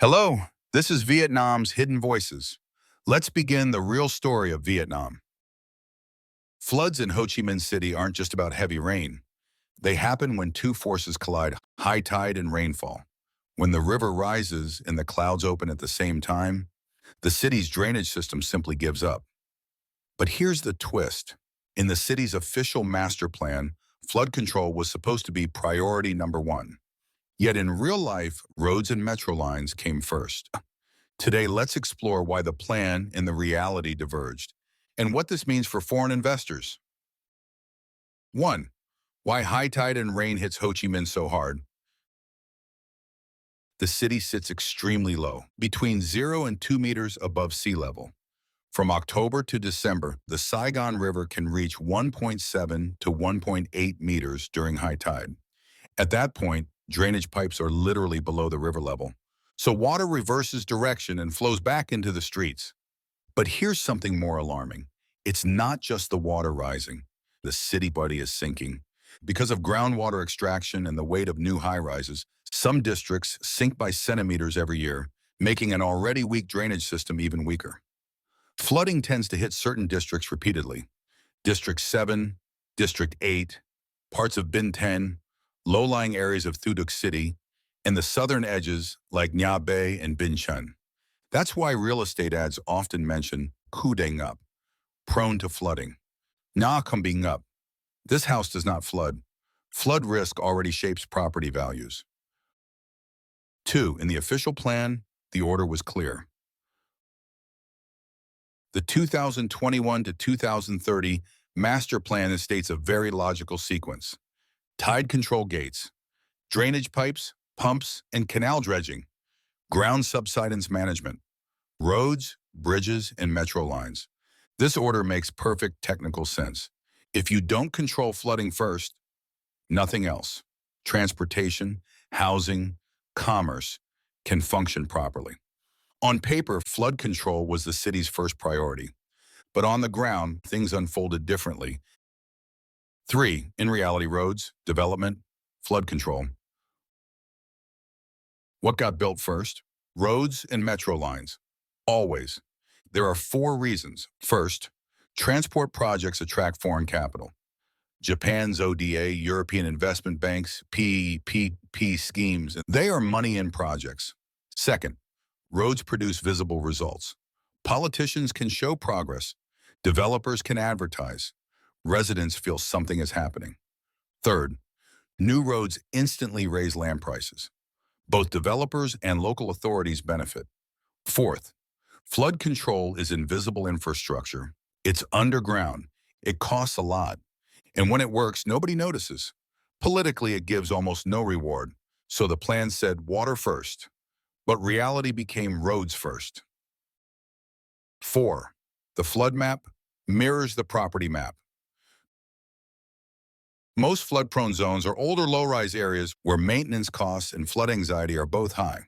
Hello, this is Vietnam's Hidden Voices. Let's begin the real story of Vietnam. Floods in Ho Chi Minh City aren't just about heavy rain. They happen when two forces collide, high tide and rainfall. When the river rises and the clouds open at the same time, the city's drainage system simply gives up. But here's the twist. In the city's official master plan, flood control was supposed to be priority number one. Yet in real life, roads and metro lines came first. Today, let's explore why the plan and the reality diverged, and what this means for foreign investors. 1. Why high tide and rain hits Ho Chi Minh so hard. The city sits extremely low, between 0 and 2 meters above sea level. From October to December, the Saigon River can reach 1.7 to 1.8 meters during high tide. At that point, drainage pipes are literally below the river level. So water reverses direction and flows back into the streets. But here's something more alarming. It's not just the water rising. The city body is sinking. Because of groundwater extraction and the weight of new high-rises, some districts sink by centimeters every year, making an already weak drainage system even weaker. Flooding tends to hit certain districts repeatedly. District 7, District 8, parts of Bin 10, low-lying areas of Thu Duc City, and the southern edges like Nha Bay and Bin Chun. That's why real estate ads often mention Khu Dang Up, prone to flooding. Nha Kam Bing Up. This house does not flood. Flood risk already shapes property values. 2. In the official plan, the order was clear. The 2021 to 2030 master plan states a very logical sequence. Tide control gates, drainage pipes, pumps, and canal dredging, ground subsidence management, roads, bridges, and metro lines. This order makes perfect technical sense. If you don't control flooding first, nothing else, transportation, housing, commerce, can function properly. On paper, flood control was the city's first priority. But on the ground, things unfolded differently. 3. In reality, roads, development, flood control. What got built first? Roads and metro lines. Always. There are 4 reasons. First, transport projects attract foreign capital. Japan's ODA, European investment banks, PPP schemes, they are money in projects. Second, roads produce visible results. Politicians can show progress. Developers can advertise. Residents feel something is happening. Third, new roads instantly raise land prices. Both developers and local authorities benefit. Fourth, flood control is invisible infrastructure. It's underground. It costs a lot. And when it works, nobody notices. Politically, it gives almost no reward. So the plan said water first. But reality became roads first. 4. The flood map mirrors the property map. Most flood-prone zones are older low-rise areas where maintenance costs and flood anxiety are both high.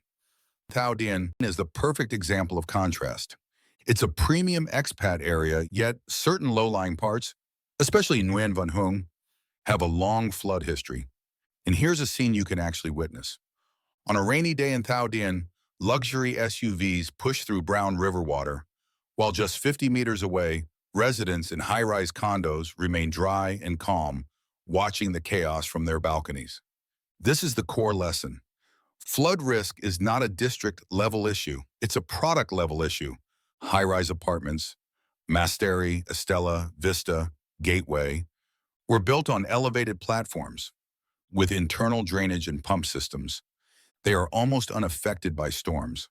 Thảo Điền is the perfect example of contrast. It's a premium expat area, yet certain low-lying parts, especially Nguyen Van Hung, have a long flood history. And here's a scene you can actually witness. On a rainy day in Thảo Điền, luxury SUVs push through brown river water, while just 50 meters away, residents in high-rise condos remain dry and calm, watching the chaos from their balconies. This is the core lesson. Flood risk is not a district-level issue. It's a product-level issue. High-rise apartments, Masteri, Estella, Vista, Gateway, were built on elevated platforms with internal drainage and pump systems. They are almost unaffected by storms.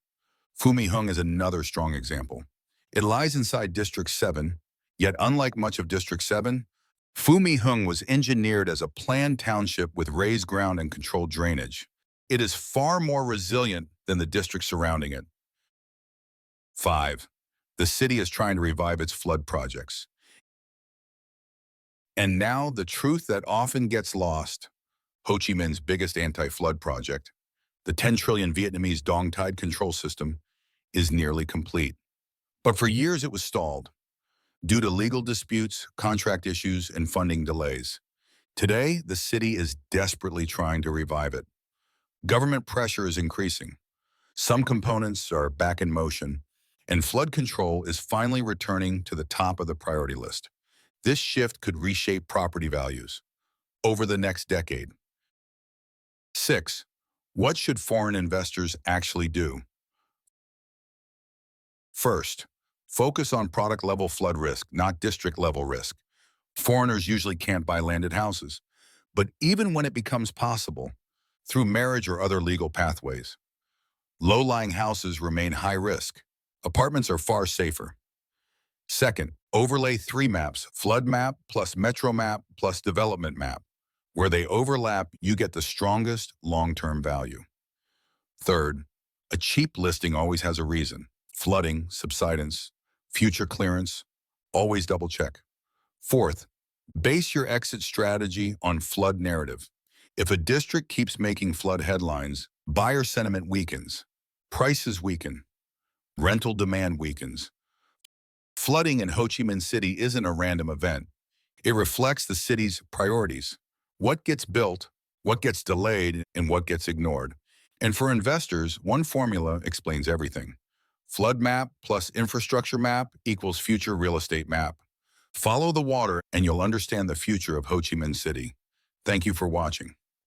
Phu My Hung is another strong example. It lies inside District 7, yet unlike much of District 7, Phu My Hung was engineered as a planned township with raised ground and controlled drainage. It is far more resilient than the districts surrounding it. 5. The city is trying to revive its flood projects. And now the truth that often gets lost. Ho Chi Minh's biggest anti-flood project, the 10 trillion Vietnamese Dong tide control system, is nearly complete. But for years it was stalled due to legal disputes, contract issues, and funding delays. Today, the city is desperately trying to revive it. Government pressure is increasing. Some components are back in motion, and flood control is finally returning to the top of the priority list. This shift could reshape property values over the next decade. 6. What should foreign investors actually do? First, focus on product-level flood risk, not district-level risk. Foreigners usually can't buy landed houses, but even when it becomes possible, through marriage or other legal pathways, low-lying houses remain high risk. Apartments are far safer. Second, overlay 3 maps, flood map plus metro map plus development map. Where they overlap, you get the strongest long-term value. Third, a cheap listing always has a reason. Flooding, subsidence, future clearance, always double check. Fourth, base your exit strategy on flood narrative. If a district keeps making flood headlines, buyer sentiment weakens, prices weaken, rental demand weakens. Flooding in Ho Chi Minh City isn't a random event. It reflects the city's priorities. What gets built, what gets delayed, and what gets ignored. And for investors, one formula explains everything. Flood map plus infrastructure map equals future real estate map. Follow the water and you'll understand the future of Ho Chi Minh City. Thank you for watching.